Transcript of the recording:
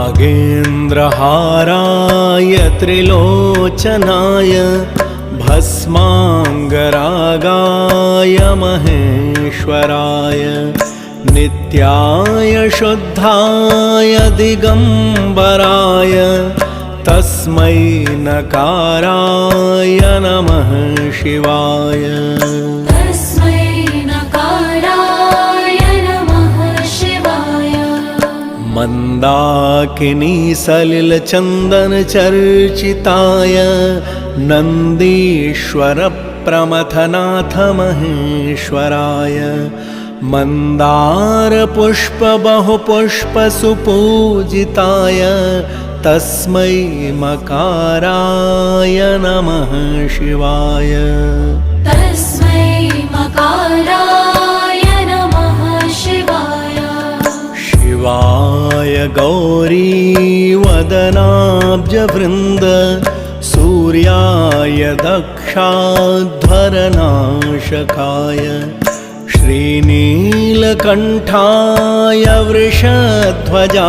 नागेन्द्रहाराय त्रिलोचनाय भस्माङ्गरागाय महेश्वराय नित्याय शुद्धाय दिगम्बराय तस्मै नकाराय नमः शिवाय। तस्मै नकाराय नमः शिवाय। मन्दाकिनी सलिलचन्दन चर्चिताय नन्दीश्वर प्रमथनाथ महेश्वराय मन्दार पुष्प बहुपुष्प सुपूजिताय तस्मै मकाराय नमः शिवाय। तस्मै मकाराय नमः शिवाय। शिवाय गौरीवदनाब्जवृन्द सूर्याय दक्षाध्वरनाशकाय श्रीनीलकण्ठाय वृषध्वजा